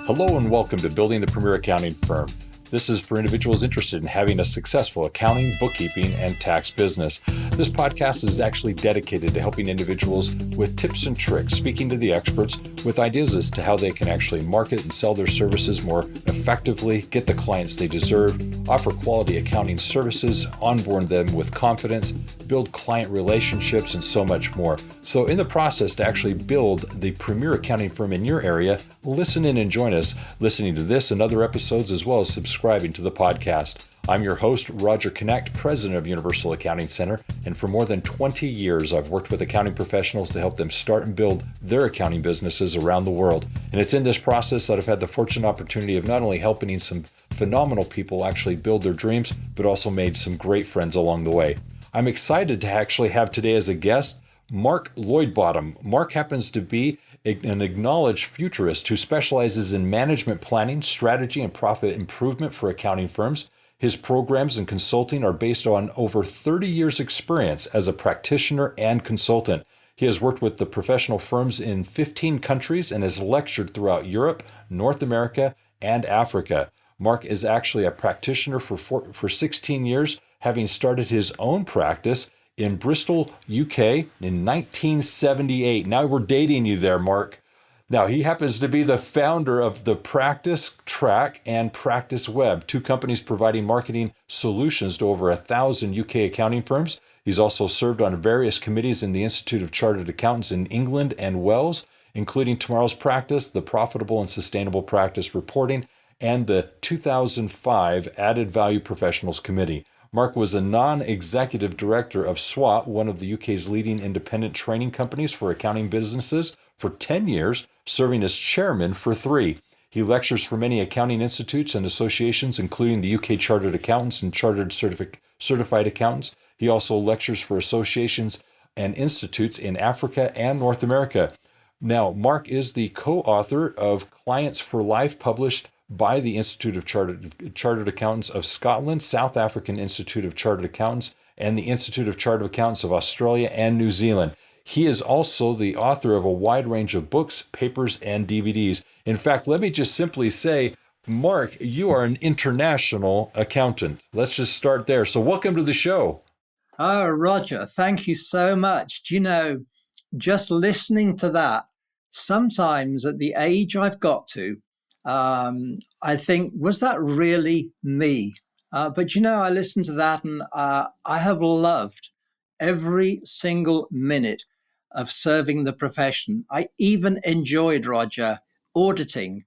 Hello and welcome to Building the Premier Accounting Firm. This is for individuals interested in having a successful accounting, bookkeeping, and tax business. This podcast is actually dedicated to helping individuals with tips and tricks, speaking to the experts with ideas as to how they can actually market and sell their services more effectively, get the clients they deserve, offer quality accounting services, onboard them with confidence, build client relationships, and so much more. So in the process to actually build the premier accounting firm in your area, listen in and join us listening to this and other episodes, as well as subscribing to the podcast. I'm your host, Roger Knecht, president of Universal Accounting Center, and for more than 20 years, I've worked with accounting professionals to help them start and build their accounting businesses around the world. And it's in this process that I've had the fortunate opportunity of not only helping some phenomenal people actually build their dreams, but also made some great friends along the way. I'm excited to actually have today as a guest, Mark Lloydbottom. Mark happens to be an acknowledged futurist who specializes in management planning, strategy, and profit improvement for accounting firms. His programs and consulting are based on over 30 years' experience as a practitioner and consultant. He has worked with the professional firms in 15 countries and has lectured throughout Europe, North America, and Africa. Mark is actually a practitioner for 16 years, having started his own practice in Bristol, UK in 1978. Now we're dating you there, Mark. Now, he happens to be the founder of the Practice Track and Practice Web, two companies providing marketing solutions to over 1,000 UK accounting firms. He's also served on various committees in the Institute of Chartered Accountants in England and Wales, including Tomorrow's Practice, the Profitable and Sustainable Practice Reporting, and the 2005 Added Value Professionals Committee. Mark was a non-executive director of SWAT, one of the UK's leading independent training companies for accounting businesses, for 10 years, serving as chairman for 3. He lectures for many accounting institutes and associations, including the UK Chartered Accountants and Chartered Certified Accountants. He also lectures for associations and institutes in Africa and North America. Now, Mark is the co-author of Clients for Life, published by the Institute of Chartered Accountants of Scotland, South African Institute of Chartered Accountants, and the Institute of Chartered Accountants of Australia and New Zealand. He is also the author of a wide range of books, papers, and DVDs. In fact, let me just simply say, Mark, you are an international accountant. Let's just start there. So welcome to the show. Oh, Roger, thank you so much. Do you know, just listening to that, sometimes at the age I've got to, I think, was that really me? But, you know, I listened to that and I have loved every single minute of serving the profession. I even enjoyed, Roger, auditing.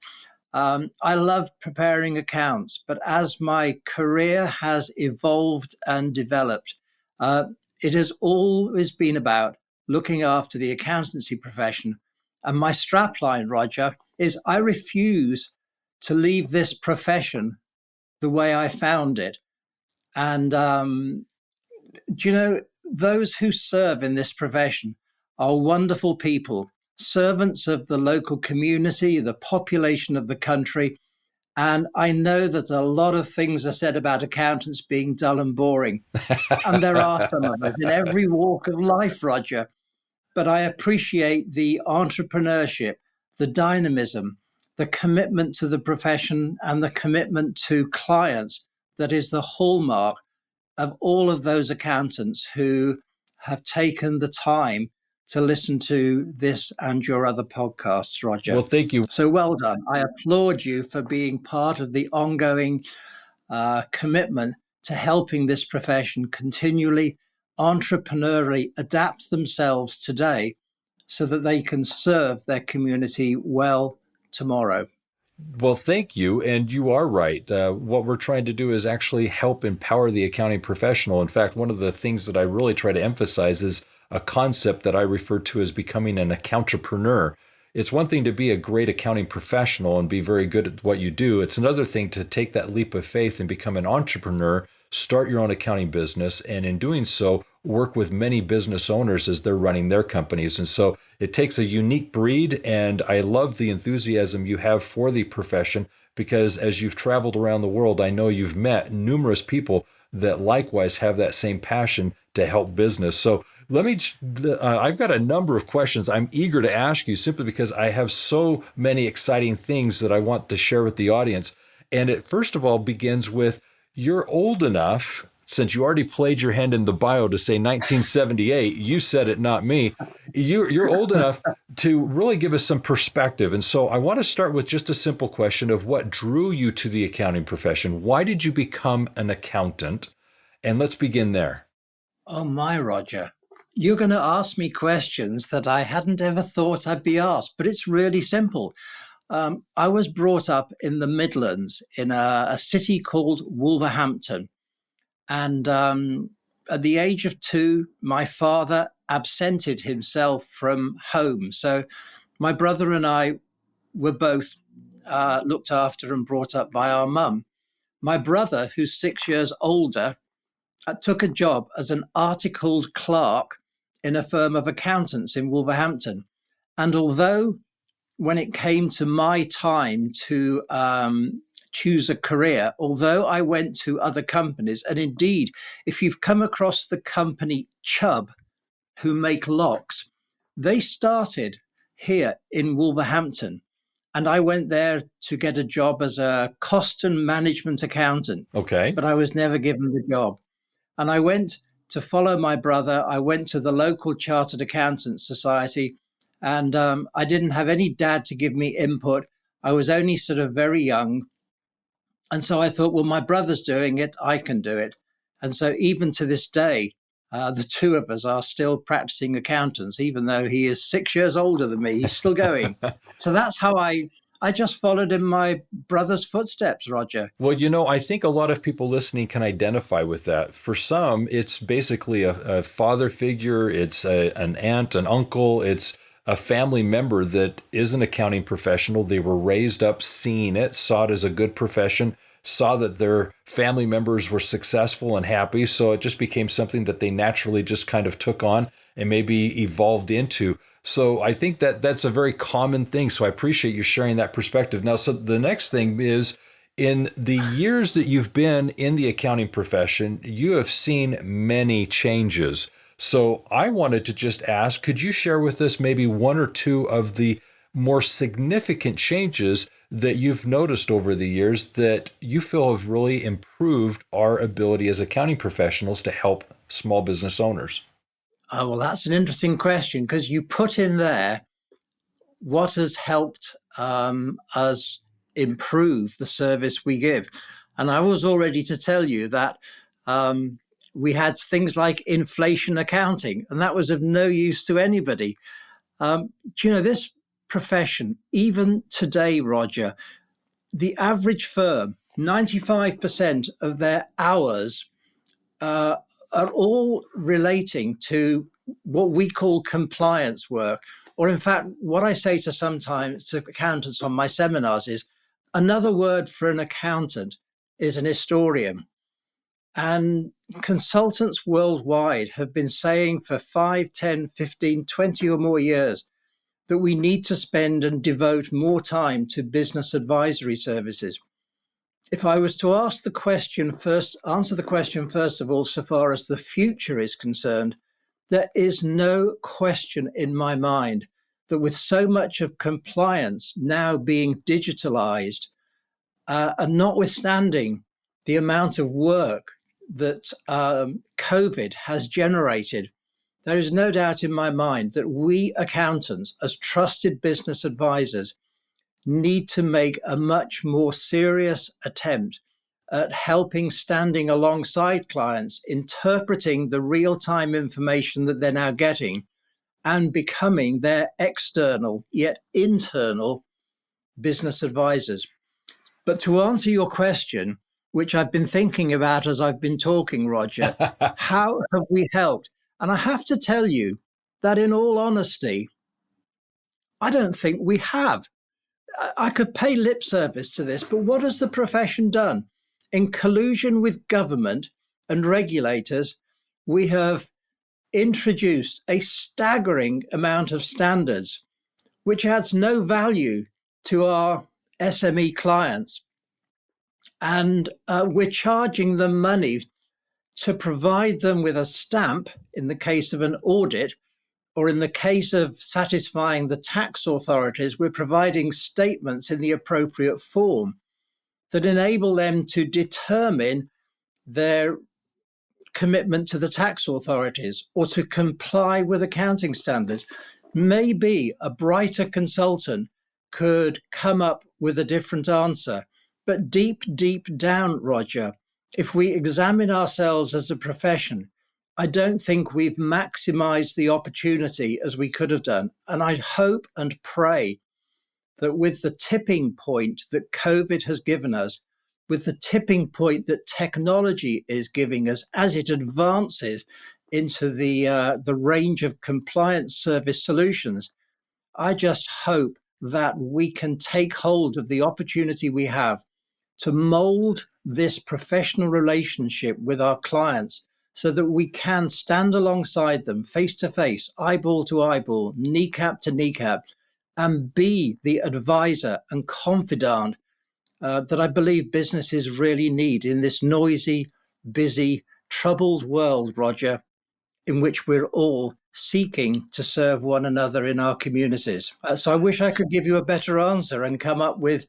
I love preparing accounts, but as my career has evolved and developed, it has always been about looking after the accountancy profession. And my strapline, Roger, is I refuse to leave this profession the way I found it. And do you know, those who serve in this profession are wonderful people, servants of the local community, the population of the country. And I know that a lot of things are said about accountants being dull and boring. And there are some of us in every walk of life, Roger. But I appreciate the entrepreneurship, the dynamism, the commitment to the profession, and the commitment to clients that is the hallmark of all of those accountants who have taken the time to listen to this and your other podcasts, Roger. Well, thank you. So well done. I applaud you for being part of the ongoing commitment to helping this profession continually, entrepreneurially adapt themselves today so that they can serve their community well tomorrow. Well, thank you. And you are right. What we're trying to do is actually help empower the accounting professional. In fact, one of the things that I really try to emphasize is a concept that I refer to as becoming an accountrepreneur. It's one thing to be a great accounting professional and be very good at what you do. It's another thing to take that leap of faith and become an entrepreneur, start your own accounting business, and in doing so, work with many business owners as they're running their companies. And so it takes a unique breed, and I love the enthusiasm you have for the profession because as you've traveled around the world, I know you've met numerous people that likewise have that same passion to help business. So I've got a number of questions I'm eager to ask you simply because I have so many exciting things that I want to share with the audience. And it first of all begins with, you're old enough, since you already played your hand in the bio to say 1978, you said it, not me. You're old enough to really give us some perspective. And so I want to start with just a simple question of what drew you to the accounting profession. Why did you become an accountant? And let's begin there. Oh my, Roger. You're going to ask me questions that I hadn't ever thought I'd be asked, but it's really simple. I was brought up in the Midlands in a city called Wolverhampton. And at the age of 2, my father absented himself from home. So my brother and I were both looked after and brought up by our mum. My brother, who's 6 years older, took a job as an articled clerk in a firm of accountants in Wolverhampton. And although when it came to my time to choose a career, although I went to other companies, and indeed, if you've come across the company Chubb, who make locks, they started here in Wolverhampton. And I went there to get a job as a cost and management accountant. Okay. But I was never given the job. And I went to follow my brother. I went to the local Chartered Accountants Society, and I didn't have any dad to give me input. I was only sort of very young. And so I thought, well, my brother's doing it, I can do it. And so even to this day, the two of us are still practicing accountants, even though he is 6 years older than me. He's still going. So that's how I just followed in my brother's footsteps, Roger. Well, I think a lot of people listening can identify with that. For some, it's basically a father figure, it's an aunt, an uncle, it's a family member that is an accounting professional. They were raised up seeing it, saw it as a good profession, saw that their family members were successful and happy. So it just became something that they naturally just kind of took on and maybe evolved into. So I think that that's a very common thing. So I appreciate you sharing that perspective. Now, so the next thing is, in the years that you've been in the accounting profession, you have seen many changes. So I wanted to just ask, could you share with us maybe one or two of the more significant changes that you've noticed over the years that you feel have really improved our ability as accounting professionals to help small business owners? Oh, well, that's an interesting question because you put in there what has helped us improve the service we give. And I was all ready to tell you that we had things like inflation accounting, and that was of no use to anybody. Do you know, this profession, even today, Roger, the average firm, 95% of their hours are all relating to what we call compliance work. Or in fact, what I say to sometimes to accountants on my seminars is another word for an accountant is an historian. And consultants worldwide have been saying for 5, 10, 15, 20 or more years that we need to spend and devote more time to business advisory services. If I was to answer the question first of all, so far as the future is concerned, there is no question in my mind that with so much of compliance now being digitalized, and notwithstanding the amount of work that COVID has generated, there is no doubt in my mind that we accountants, as trusted business advisors, need to make a much more serious attempt at helping standing alongside clients, interpreting the real-time information that they're now getting and becoming their external yet internal business advisors. But to answer your question, which I've been thinking about as I've been talking, Roger, how have we helped? And I have to tell you that in all honesty, I don't think we have. I could pay lip service to this, but what has the profession done? In collusion with government and regulators, we have introduced a staggering amount of standards, which adds no value to our SME clients. And we're charging them money to provide them with a stamp in the case of an audit, or in the case of satisfying the tax authorities, we're providing statements in the appropriate form that enable them to determine their commitment to the tax authorities or to comply with accounting standards. Maybe a brighter consultant could come up with a different answer. But deep, deep down, Roger, if we examine ourselves as a profession, I don't think we've maximized the opportunity as we could have done. And I hope and pray that with the tipping point that COVID has given us, with the tipping point that technology is giving us as it advances into the range of compliance service solutions, I just hope that we can take hold of the opportunity we have to mold this professional relationship with our clients so that we can stand alongside them face to face, eyeball to eyeball, kneecap to kneecap, and be the advisor and confidant that I believe businesses really need in this noisy, busy, troubled world, Roger, in which we're all seeking to serve one another in our communities. So I wish I could give you a better answer and come up with,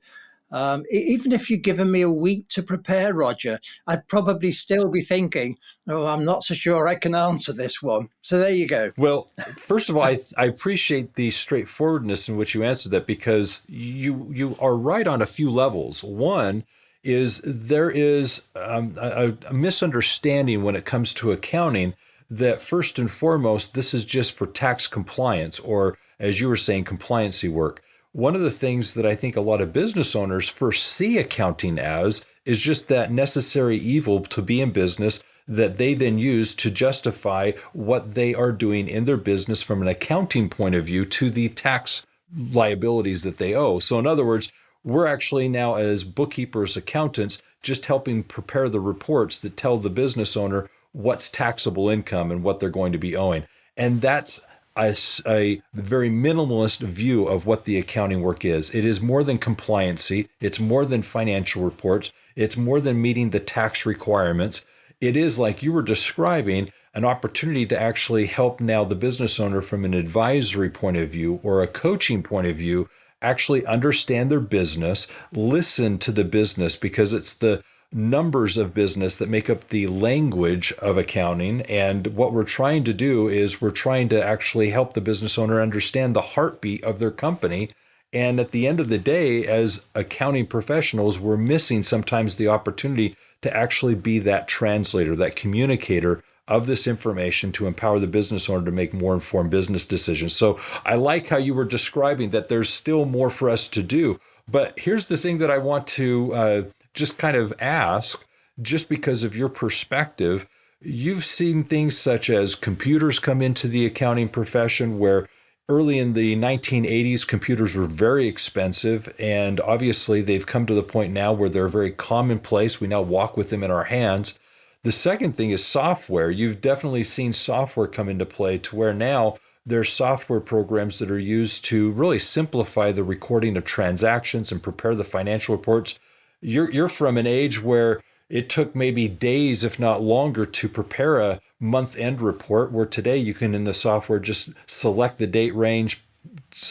even if you'd given me a week to prepare, Roger, I'd probably still be thinking, oh, I'm not so sure I can answer this one. So there you go. Well, first of all, I appreciate the straightforwardness in which you answered that, because you are right on a few levels. One is there is a misunderstanding when it comes to accounting that first and foremost, this is just for tax compliance, or as you were saying, compliancy work. One of the things that I think a lot of business owners first see accounting as is just that necessary evil to be in business that they then use to justify what they are doing in their business from an accounting point of view to the tax liabilities that they owe. So in other words, we're actually now, as bookkeepers, accountants, just helping prepare the reports that tell the business owner what's taxable income and what they're going to be owing. And that's a very minimalist view of what the accounting work is. It is more than compliancy. It's more than financial reports. It's more than meeting the tax requirements. It is, like you were describing, an opportunity to actually help now the business owner from an advisory point of view or a coaching point of view actually understand their business, listen to the business, because it's the numbers of business that make up the language of accounting. And what we're trying to do is we're trying to actually help the business owner understand the heartbeat of their company. And at the end of the day, as accounting professionals, we're missing sometimes the opportunity to actually be that translator, that communicator of this information to empower the business owner to make more informed business decisions. So I like how you were describing that there's still more for us to do. But here's the thing that I want to just kind of ask, just because of your perspective. You've seen things such as computers come into the accounting profession, where early in the 1980s, computers were very expensive, and obviously they've come to the point now where they're very commonplace. We now walk with them in our hands. The second thing is software. You've definitely seen software come into play to where now there's software programs that are used to really simplify the recording of transactions and prepare the financial reports. You're from an age where it took maybe days, if not longer, to prepare a month-end report, where today you can, in the software, just select the date range,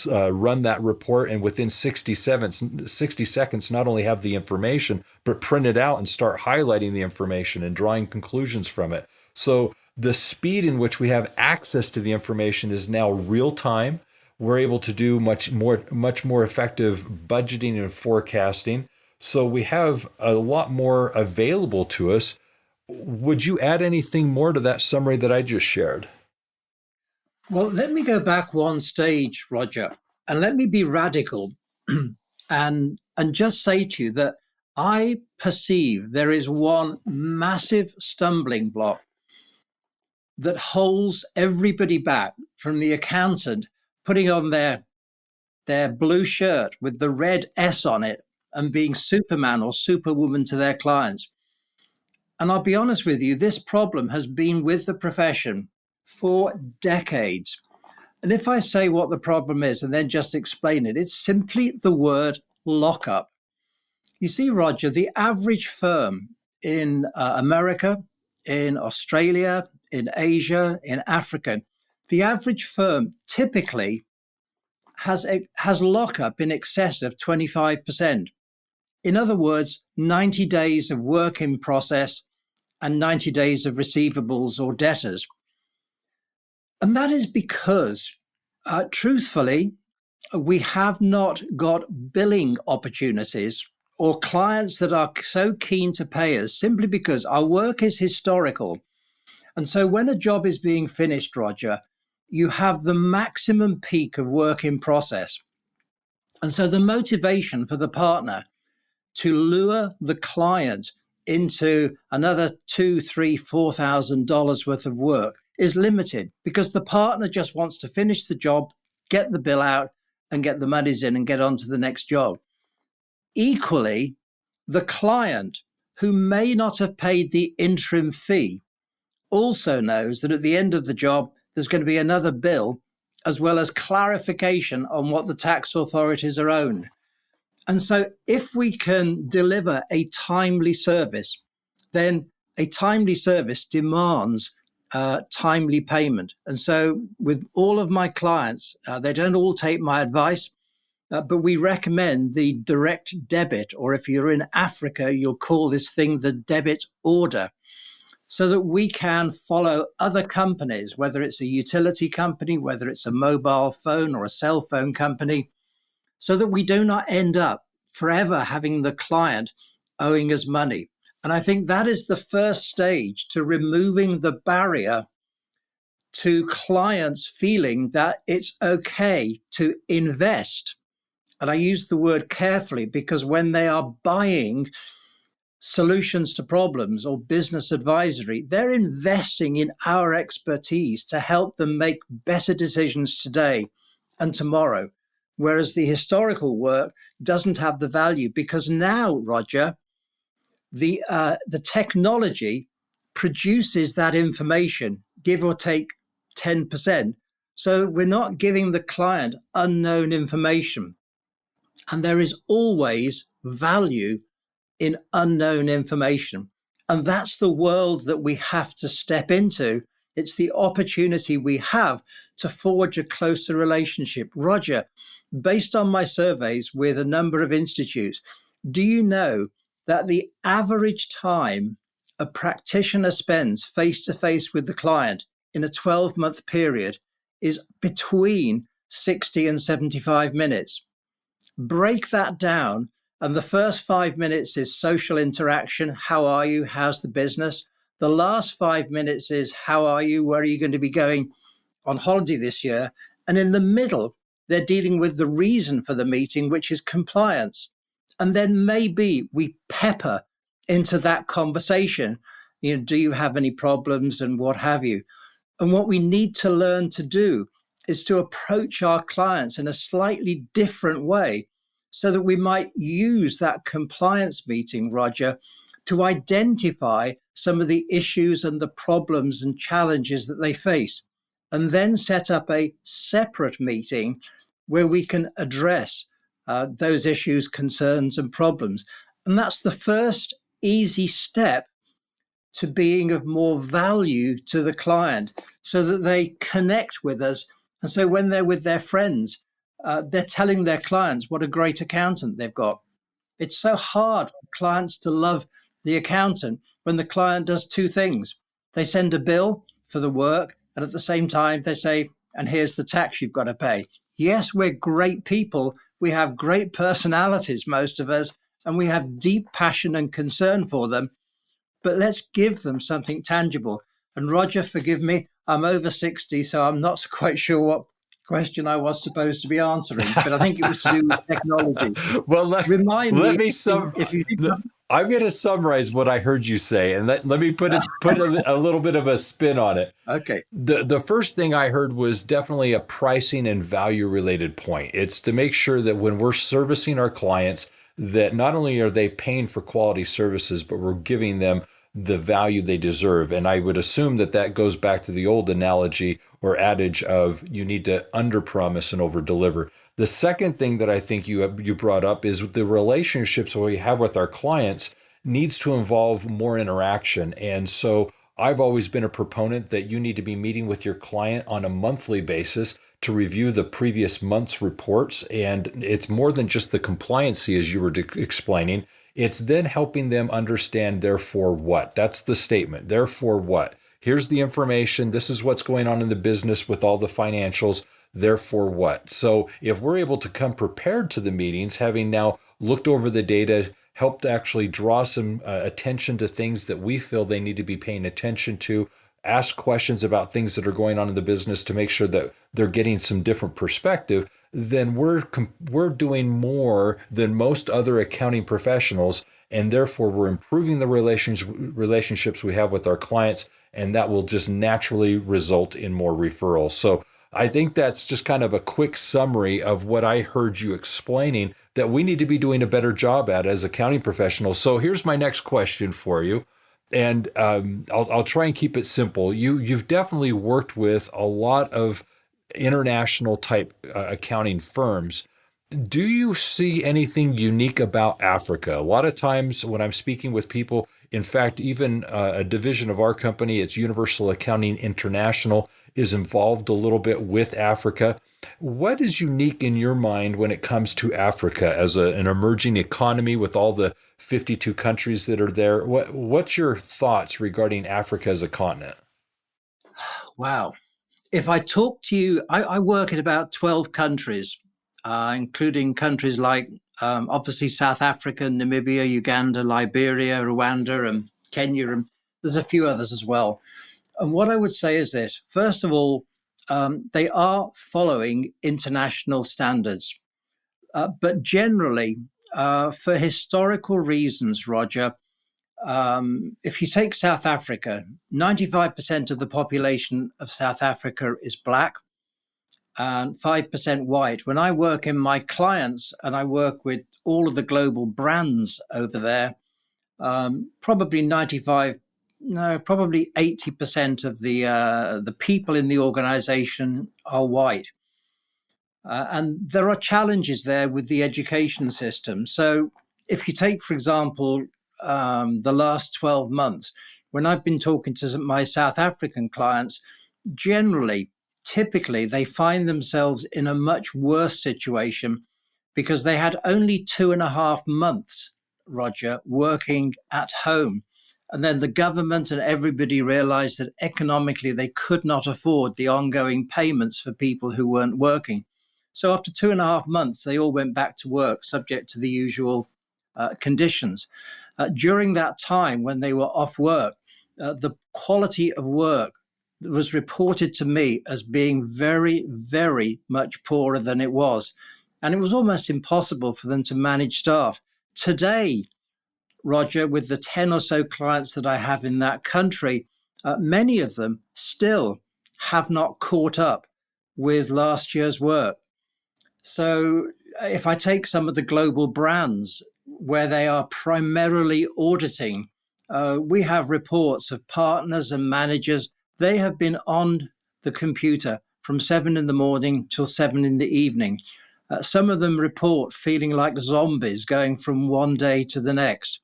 run that report, and within 60 seconds, not only have the information, but print it out and start highlighting the information and drawing conclusions from it. So the speed in which we have access to the information is now real time. We're able to do much more effective budgeting and forecasting. So we have a lot more available to us. Would you add anything more to that summary that I just shared? Well, let me go back one stage, Roger, and let me be radical and just say to you that I perceive there is one massive stumbling block that holds everybody back from the accountant putting on their blue shirt with the red S on it and being Superman or Superwoman to their clients. And I'll be honest with you, this problem has been with the profession for decades. And if I say what the problem is and then just explain it, it's simply the word lockup. You see, Roger, the average firm in America, in Australia, in Asia, in Africa. The average firm typically has lockup in excess of 25%. In other words, 90 days of work in process and 90 days of receivables or debtors. And that is because, truthfully, we have not got billing opportunities or clients that are so keen to pay us simply because our work is historical. And so when a job is being finished, Roger, you have the maximum peak of work in process. And so the motivation for the partner to lure the client into another $2, $3, $4,000 worth of work is limited because the partner just wants to finish the job, get the bill out, and get the monies in and get on to the next job. Equally, the client who may not have paid the interim fee also knows that at the end of the job, there's going to be another bill, as well as clarification on what the tax authorities are owed. And so if we can deliver a timely service, then a timely service demands timely payment. And so with all of my clients, they don't all take my advice, but we recommend the direct debit, or if you're in Africa, you'll call this thing the debit order, so that we can follow other companies, whether it's a utility company, whether it's a mobile phone or a cell phone company, so that we do not end up forever having the client owing us money. And I think that is the first stage to removing the barrier to clients feeling that it's okay to invest. And I use the word carefully because when they are buying solutions to problems or business advisory, they're investing in our expertise to help them make better decisions today and tomorrow. Whereas the historical work doesn't have the value because now, Roger, the technology produces that information, give or take 10%. So we're not giving the client unknown information. And there is always value in unknown information. And that's the world that we have to step into. It's the opportunity we have to forge a closer relationship. Roger, based on my surveys with a number of institutes, do you know that the average time a practitioner spends face to face with the client in a 12-month period is between 60 and 75 minutes? Break that down. And the first 5 minutes is social interaction. How are you? How's the business? The last 5 minutes is how are you? Where are you going to be going on holiday this year? And in the middle, they're dealing with the reason for the meeting, which is compliance. And then maybe we pepper into that conversation. Do you have any problems and what have you? And what we need to learn to do is to approach our clients in a slightly different way so that we might use that compliance meeting, Roger, to identify some of the issues and the problems and challenges that they face, and then set up a separate meeting where we can address those issues, concerns, and problems. And that's the first easy step to being of more value to the client so that they connect with us. And so when they're with their friends, they're telling their clients what a great accountant they've got. It's so hard for clients to love the accountant when the client does two things. They send a bill for the work, and at the same time, they say, and here's the tax you've got to pay. Yes, we're great people. We have great personalities, most of us, and we have deep passion and concern for them. But let's give them something tangible. And Roger, forgive me, I'm over 60, so I'm not quite sure what question I was supposed to be answering, but I think it was to do with technology. Well, let me if you think I'm going to summarize what I heard you say, and let me put a little bit of a spin on it. Okay. The first thing I heard was definitely a pricing and value related point. It's to make sure that when we're servicing our clients, that not only are they paying for quality services, but we're giving them the value they deserve. And I would assume that that goes back to the old analogy or adage of you need to underpromise and overdeliver. The second thing that I think you brought up is the relationships we have with our clients needs to involve more interaction. And so I've always been a proponent that you need to be meeting with your client on a monthly basis to review the previous month's reports. And it's more than just the compliancy, as you were explaining. It's then helping them understand, therefore what? That's the statement. Therefore what? Here's the information. This is what's going on in the business with all the financials. Therefore what? So if we're able to come prepared to the meetings, having now looked over the data, helped actually draw some attention to things that we feel they need to be paying attention to, ask questions about things that are going on in the business to make sure that they're getting some different perspective, then we're doing more than most other accounting professionals, and therefore we're improving the relationships we have with our clients, and that will just naturally result in more referrals. So I think that's just kind of a quick summary of what I heard you explaining that we need to be doing a better job at as accounting professionals. So here's my next question for you. And I'll try and keep it simple. You've definitely worked with a lot of international type accounting firms. Do you see anything unique about Africa? A lot of times when I'm speaking with people, in fact, even a division of our company, it's Universal Accounting International, is involved a little bit with Africa. What is unique in your mind when it comes to Africa as an emerging economy with all the 52 countries that are there? What's your thoughts regarding Africa as a continent? Wow. If I talk to you, I work in about 12 countries, including countries like obviously South Africa, Namibia, Uganda, Liberia, Rwanda, and Kenya, and there's a few others as well. And what I would say is this: first of all, they are following international standards, but generally, for historical reasons, Roger, if you take South Africa, 95% of the population of South Africa is black and 5% white. When I work in my clients and I work with all of the global brands over there, probably 95, no, probably 80% of the people in the organization are white. And there are challenges there with the education system. So if you take, for example, the last 12 months, when I've been talking to my South African clients, generally, typically, they find themselves in a much worse situation because they had only 2.5 months, Roger, working at home. And then the government and everybody realized that economically they could not afford the ongoing payments for people who weren't working. So after 2.5 months, they all went back to work, subject to the usual conditions. During that time, when they were off work, the quality of work was reported to me as being very, very much poorer than it was. And it was almost impossible for them to manage staff. Today, Roger, with the 10 or so clients that I have in that country, many of them still have not caught up with last year's work. So if I take some of the global brands where they are primarily auditing, we have reports of partners and managers. They have been on the computer from 7 in the morning till 7 in the evening. Some of them report feeling like zombies going from one day to the next.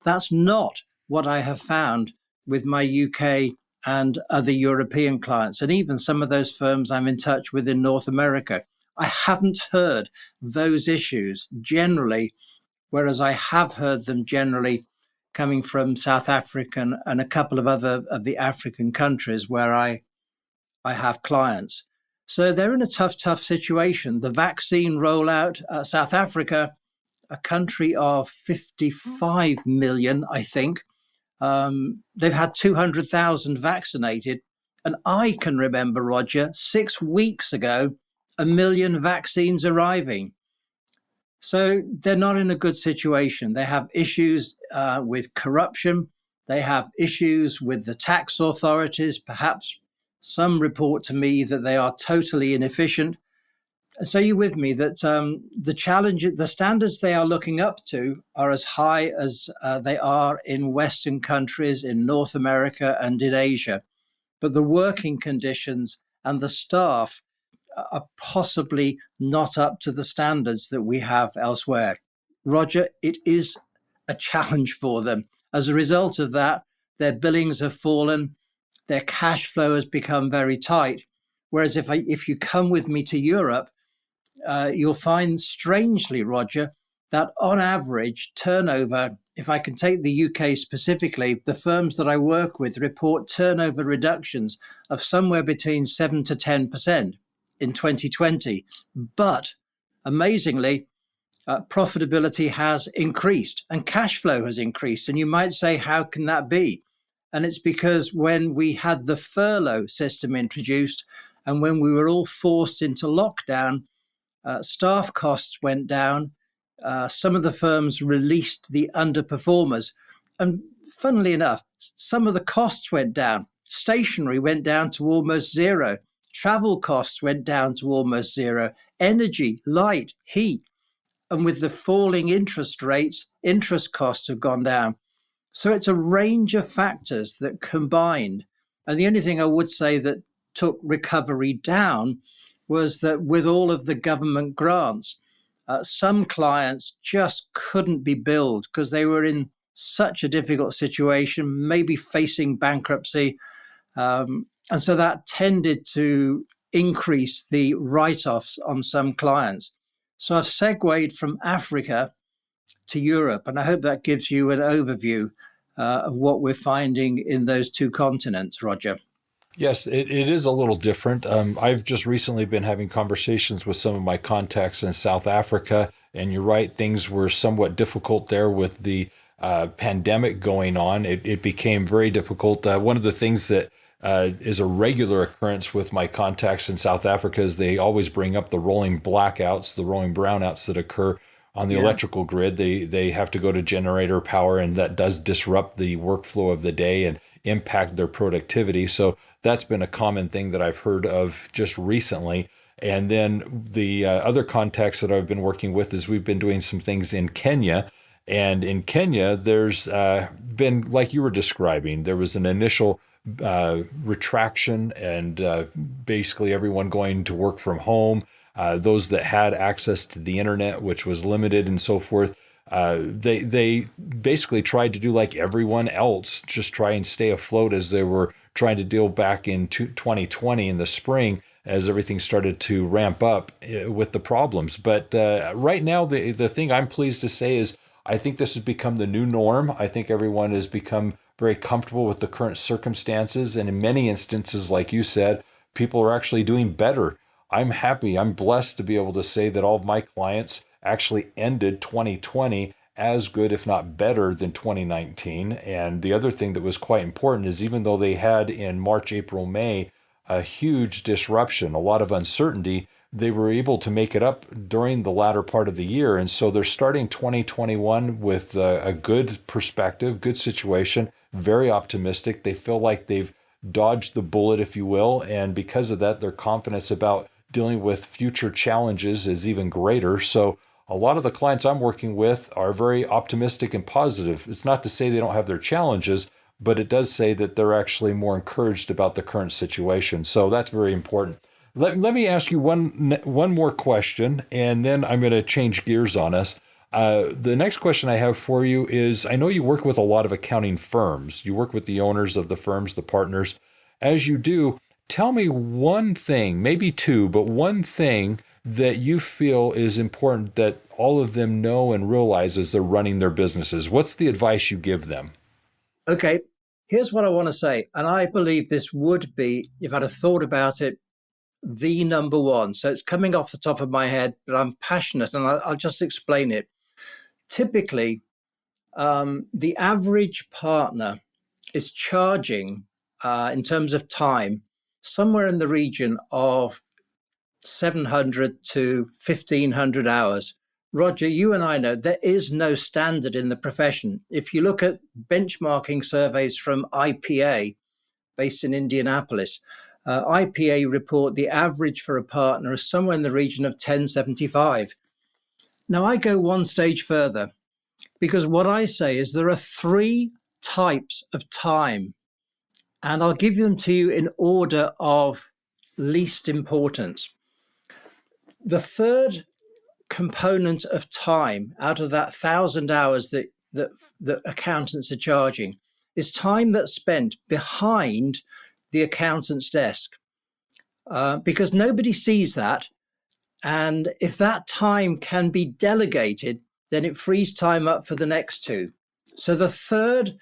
That's not what I have found with my UK and other European clients, and even some of those firms I'm in touch with in North America. I haven't heard those issues generally, whereas I have heard them generally coming from South Africa and a couple of other of the African countries where I have clients. So they're in a tough situation. The vaccine rollout, South Africa, a country of 55 million, I think, they've had 200,000 vaccinated. And I can remember, Roger, 6 weeks ago, 1 million vaccines arriving. So they're not in a good situation. They have issues with corruption. They have issues with the tax authorities. Perhaps some report to me that they are totally inefficient. So you're with me that the challenge, the standards they are looking up to are as high as they are in Western countries, in North America and in Asia. But the working conditions and the staff are possibly not up to the standards that we have elsewhere. Roger, it is a challenge for them. As a result of that, their billings have fallen, their cash flow has become very tight. Whereas if you come with me to Europe, you'll find strangely, Roger, that on average turnover, if I can take the UK specifically, the firms that I work with report turnover reductions of somewhere between 7 to 10% in 2020. But amazingly, profitability has increased and cash flow has increased. And you might say, how can that be? And it's because when we had the furlough system introduced and when we were all forced into lockdown, staff costs went down. Some of the firms released the underperformers. And funnily enough, some of the costs went down. Stationery went down to almost zero. Travel costs went down to almost zero. Energy, light, heat. And with the falling interest rates, interest costs have gone down. So it's a range of factors that combined. And the only thing I would say that took recovery down was that with all of the government grants, some clients just couldn't be billed because they were in such a difficult situation, maybe facing bankruptcy. And so that tended to increase the write-offs on some clients. So I've segued from Africa to Europe, and I hope that gives you an overview of what we're finding in those two continents, Roger. Yes, it is a little different. I've just recently been having conversations with some of my contacts in South Africa, and you're right, things were somewhat difficult there with the pandemic going on. It became very difficult. One of the things that is a regular occurrence with my contacts in South Africa is they always bring up the rolling blackouts, the rolling brownouts that occur on the electrical grid. They have to go to generator power, and that does disrupt the workflow of the day and impact their productivity. So that's been a common thing that I've heard of just recently. And then the other contacts that I've been working with is we've been doing some things in Kenya. And in Kenya, there's been, like you were describing, there was an initial retraction and basically everyone going to work from home. Those that had access to the internet, which was limited and so forth, they basically tried to do like everyone else, just try and stay afloat as they were trying to deal back in 2020 in the spring as everything started to ramp up with the problems. But right now, the thing I'm pleased to say is I think this has become the new norm. I think everyone has become very comfortable with the current circumstances. And in many instances, like you said, people are actually doing better. I'm happy. I'm blessed to be able to say that all of my clients actually ended 2020 as good, if not better, than 2019. And the other thing that was quite important is even though they had in March, April, May, a huge disruption, a lot of uncertainty, they were able to make it up during the latter part of the year. And so they're starting 2021 with a good perspective, good situation, very optimistic. They feel like they've dodged the bullet, if you will. And because of that, their confidence about dealing with future challenges is even greater. So a lot of the clients I'm working with are very optimistic and positive. It's not to say they don't have their challenges, but it does say that they're actually more encouraged about the current situation. So that's very important. Let me ask you one more question, and then I'm going to change gears on us. The next question I have for you is, I know you work with a lot of accounting firms. You work with the owners of the firms, the partners. As you do, tell me one thing, maybe two, but one thing that you feel is important that all of them know and realize as they're running their businesses. What's the advice you give them? Okay, here's what I want to say. And I believe this would be, if I'd have thought about it, the number one. So it's coming off the top of my head, but I'm passionate and I'll just explain it. Typically, the average partner is charging, in terms of time, somewhere in the region of 700 to 1,500 hours. Roger, you and I know there is no standard in the profession. If you look at benchmarking surveys from IPA, based in Indianapolis, IPA report the average for a partner is somewhere in the region of 1075. Now, I go one stage further because what I say is there are three types of time, and I'll give them to you in order of least importance. The third component of time out of that 1,000 hours that accountants are charging is time that's spent behind the accountant's desk, because nobody sees that. And if that time can be delegated, then it frees time up for the next two. So the third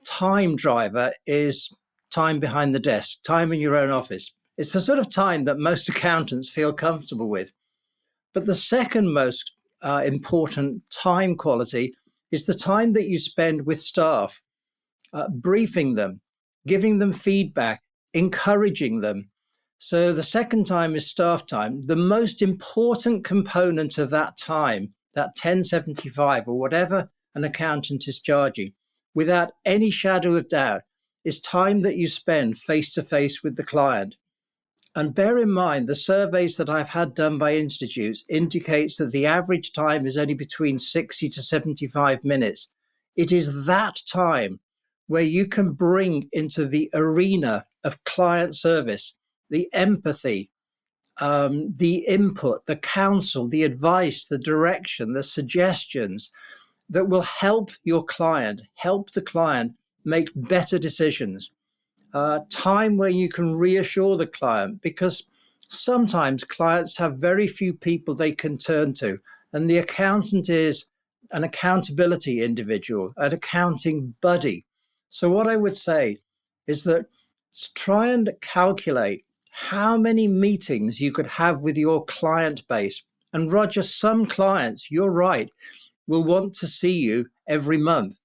time driver is time behind the desk, time in your own office. It's the sort of time that most accountants feel comfortable with. But the second most important time quality is the time that you spend with staff, briefing them, giving them feedback, encouraging them. So the second time is staff time. The most important component of that time, that 1075 or whatever an accountant is charging, without any shadow of doubt, is time that you spend face to face with the client. And bear in mind, the surveys that I've had done by institutes indicates that the average time is only between 60 to 75 minutes. It is that time where you can bring into the arena of client service the empathy, the input, the counsel, the advice, the direction, the suggestions that will help your client, help the client make better decisions. Time where you can reassure the client, because sometimes clients have very few people they can turn to, and the accountant is an accountability individual, an accounting buddy. So what I would say is that try and calculate how many meetings you could have with your client base. And Roger, some clients, you're right, will want to see you every month.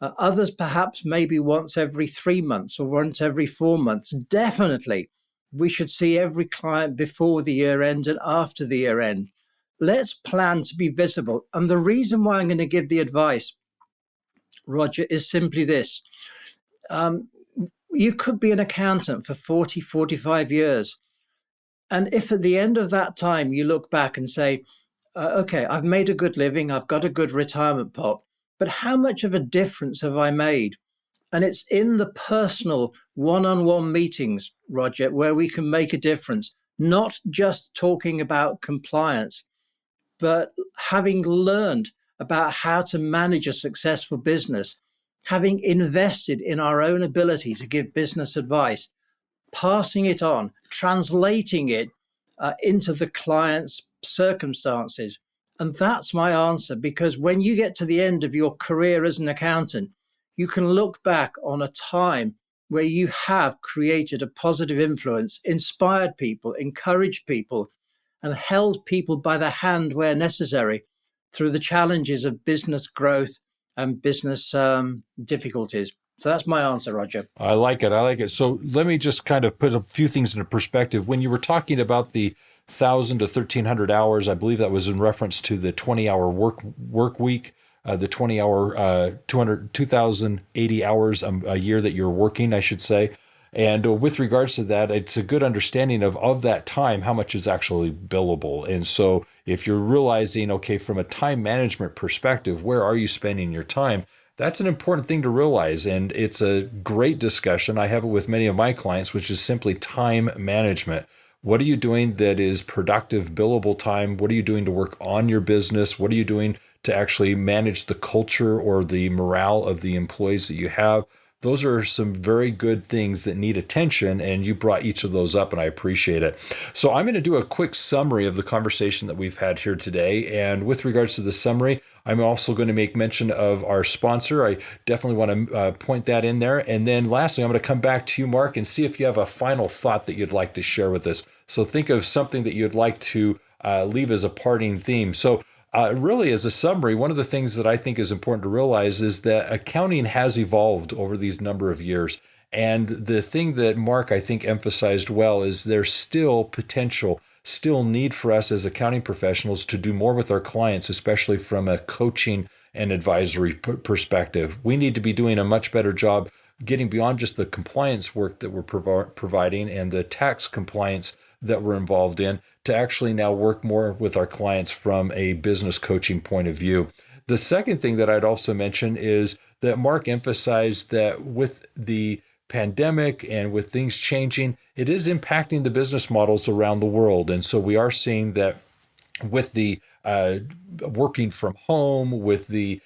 Others perhaps maybe once every 3 months or once every 4 months. Definitely, we should see every client before the year end and after the year end. Let's plan to be visible. And the reason why I'm going to give the advice, Roger, is simply this. You could be an accountant for 40, 45 years. And if at the end of that time you look back and say, okay, I've made a good living, I've got a good retirement pot, but how much of a difference have I made? And it's in the personal one-on-one meetings, Roger, where we can make a difference, not just talking about compliance, but having learned about how to manage a successful business, having invested in our own ability to give business advice, passing it on, translating it into the client's circumstances. And that's my answer, because when you get to the end of your career as an accountant, you can look back on a time where you have created a positive influence, inspired people, encouraged people, and held people by the hand where necessary through the challenges of business growth and business difficulties. So that's my answer, Roger. I like it. I like it. So let me just kind of put a few things into perspective. When you were talking about the 1,000 to 1,300 hours, I believe that was in reference to the 20-hour work week, the 20-hour 2,080 hours a year that you're working, I should say. And with regards to that, it's a good understanding of that time, how much is actually billable. And so if you're realizing, okay, from a time management perspective, where are you spending your time? That's an important thing to realize, and it's a great discussion. I have it with many of my clients, which is simply time management. What are you doing that is productive, billable time? What are you doing to work on your business? What are you doing to actually manage the culture or the morale of the employees that you have? Those are some very good things that need attention, and you brought each of those up, and I appreciate it. So I'm going to do a quick summary of the conversation that we've had here today. And with regards to the summary, I'm also going to make mention of our sponsor. I definitely want to point that in there. And then lastly, I'm going to come back to you, Mark, and see if you have a final thought that you'd like to share with us. So think of something that you'd like to leave as a parting theme. So really, as a summary, one of the things that I think is important to realize is that accounting has evolved over these number of years. And the thing that Mark, I think, emphasized well is there's still potential, still need for us as accounting professionals to do more with our clients, especially from a coaching and advisory perspective. We need to be doing a much better job getting beyond just the compliance work that we're providing and the tax compliance that we're involved in to actually now work more with our clients from a business coaching point of view. The second thing that I'd also mention is that Mark emphasized that with the pandemic and with things changing, it is impacting the business models around the world. And so we are seeing that with the working from home, with the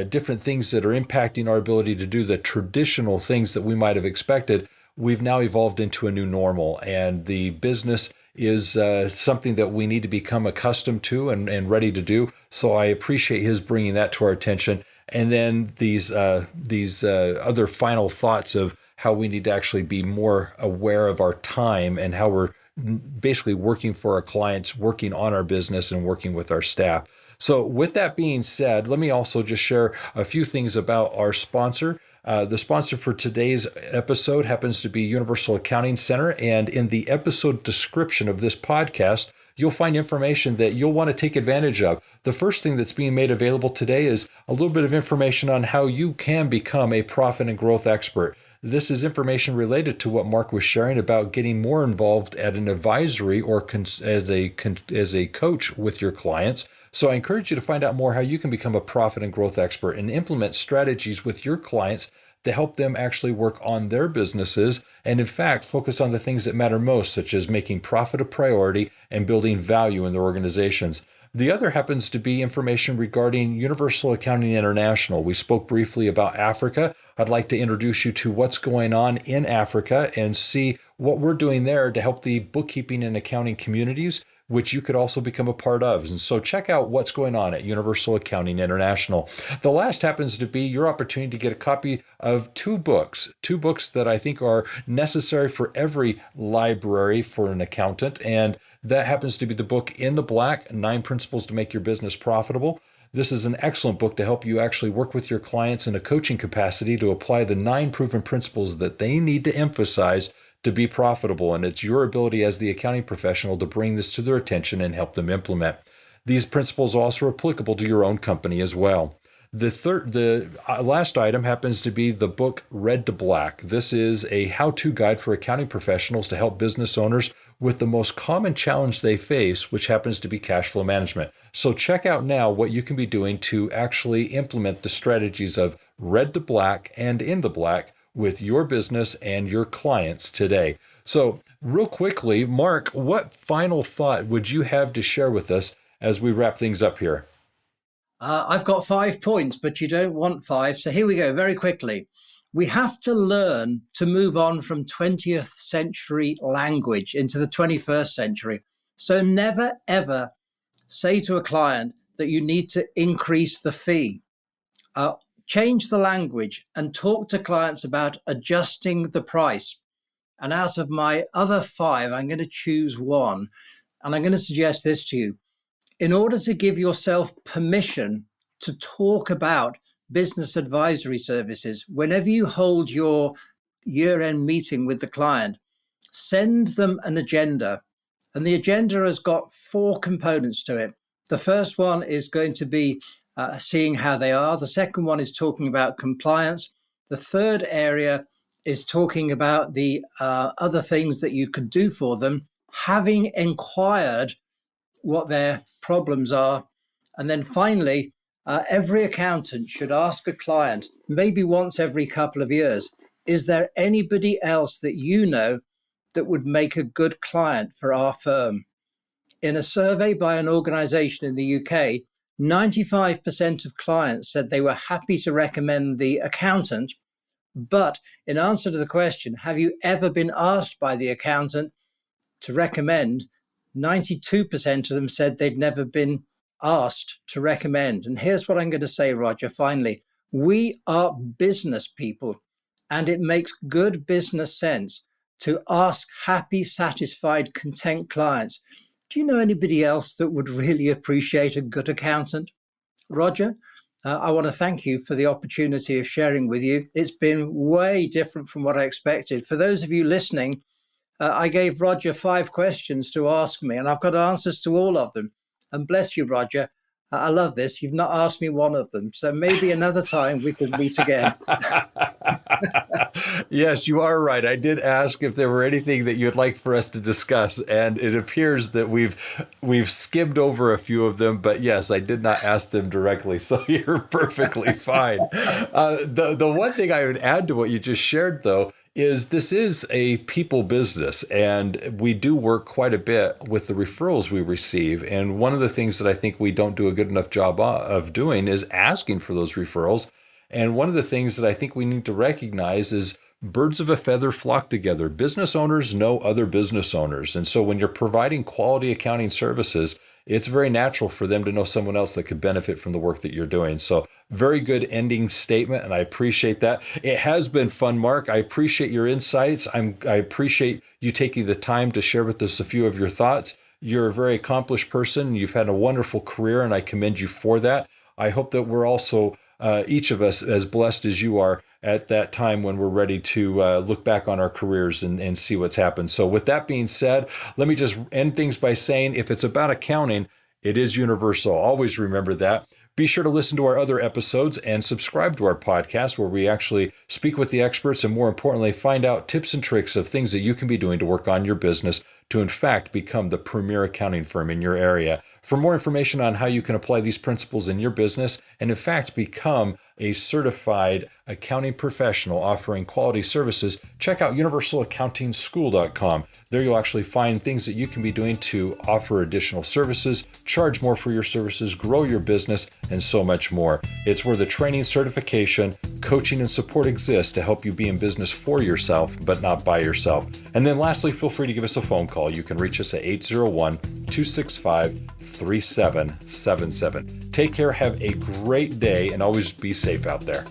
different things that are impacting our ability to do the traditional things that we might have expected, we've now evolved into a new normal. And the business is something that we need to become accustomed to and ready to do. So I appreciate his bringing that to our attention. And then these other final thoughts of how we need to actually be more aware of our time and how we're basically working for our clients, working on our business, and working with our staff. So with that being said, let me also just share a few things about our sponsor. The sponsor for today's episode happens to be Universal Accounting Center. And in the episode description of this podcast, you'll find information that you'll want to take advantage of. The first thing that's being made available today is a little bit of information on how you can become a profit and growth expert. This is information related to what Mark was sharing about getting more involved at an advisory or as a coach with your clients. So I encourage you to find out more how you can become a profit and growth expert and implement strategies with your clients to help them actually work on their businesses and, in fact, focus on the things that matter most, such as making profit a priority and building value in their organizations. The other happens to be information regarding Universal Accounting International. We spoke briefly about Africa. I'd like to introduce you to what's going on in Africa and see what we're doing there to help the bookkeeping and accounting communities, which you could also become a part of. And so check out what's going on at Universal Accounting International. The last happens to be your opportunity to get a copy of two books that I think are necessary for every library for an accountant. And that happens to be the book In the Black, 9 Principles to Make Your Business Profitable. This is an excellent book to help you actually work with your clients in a coaching capacity to apply the 9 proven principles that they need to emphasize to be profitable. And it's your ability as the accounting professional to bring this to their attention and help them implement. These principles are also applicable to your own company as well. The last item happens to be the book Red to Black. This is a how-to guide for accounting professionals to help business owners with the most common challenge they face, which happens to be cash flow management. So check out now what you can be doing to actually implement the strategies of Red to Black and In the Black with your business and your clients today. So real quickly, Mark, what final thought would you have to share with us as we wrap things up here? I've got 5 points, but you don't want 5. So here we go, very quickly. We have to learn to move on from 20th century language into the 21st century. So never, ever say to a client that you need to increase the fee. Change the language and talk to clients about adjusting the price. And out of my other 5, I'm going to choose one. And I'm going to suggest this to you. In order to give yourself permission to talk about business advisory services, whenever you hold your year-end meeting with the client, send them an agenda. And the agenda has got 4 components to it. The first one is going to be seeing how they are. The second one is talking about compliance. The third area is talking about the other things that you could do for them, having inquired what their problems are. And then finally, every accountant should ask a client, maybe once every couple of years, is there anybody else that you know that would make a good client for our firm? In a survey by an organization in the UK, 95% of clients said they were happy to recommend the accountant. But in answer to the question, have you ever been asked by the accountant to recommend, 92% of them said they'd never been asked to recommend. And here's what I'm going to say, Roger, finally. We are business people, and it makes good business sense to ask happy, satisfied, content clients, do you know anybody else that would really appreciate a good accountant? Roger, I want to thank you for the opportunity of sharing with you. It's been way different from what I expected. For those of you listening, I gave Roger 5 questions to ask me, and I've got answers to all of them. And bless you, Roger. I love this. You've not asked me one of them. So maybe another time we could meet again. Yes, you are right. I did ask if there were anything that you'd like for us to discuss, and it appears that we've skimmed over a few of them. But yes, I did not ask them directly, so you're perfectly fine. The one thing I would add to what you just shared, though, is this is a people business, and we do work quite a bit with the referrals we receive. And one of the things that I think we don't do a good enough job of doing is asking for those referrals. And one of the things that I think we need to recognize is birds of a feather flock together. Business owners know other business owners. And so when you're providing quality accounting services, it's very natural for them to know someone else that could benefit from the work that you're doing. So very good ending statement, and I appreciate that. It has been fun, Mark. I appreciate your insights. I appreciate you taking the time to share with us a few of your thoughts. You're a very accomplished person. You've had a wonderful career, and I commend you for that. I hope that we're also, each of us, as blessed as you are at that time when we're ready to look back on our careers and see what's happened. So with that being said, let me just end things by saying, if it's about accounting, it is universal. Always remember that. Be sure to listen to our other episodes and subscribe to our podcast, where we actually speak with the experts and, more importantly, find out tips and tricks of things that you can be doing to work on your business to, in fact, become the premier accounting firm in your area. For more information on how you can apply these principles in your business and, in fact, become a certified accounting professional offering quality services, check out universalaccountingschool.com. There you'll actually find things that you can be doing to offer additional services, charge more for your services, grow your business, and so much more. It's where the training, certification, coaching, and support exists to help you be in business for yourself, but not by yourself. And then lastly, feel free to give us a phone call. You can reach us at 801-265-3777. Take care, have a great day, and always be safe out there.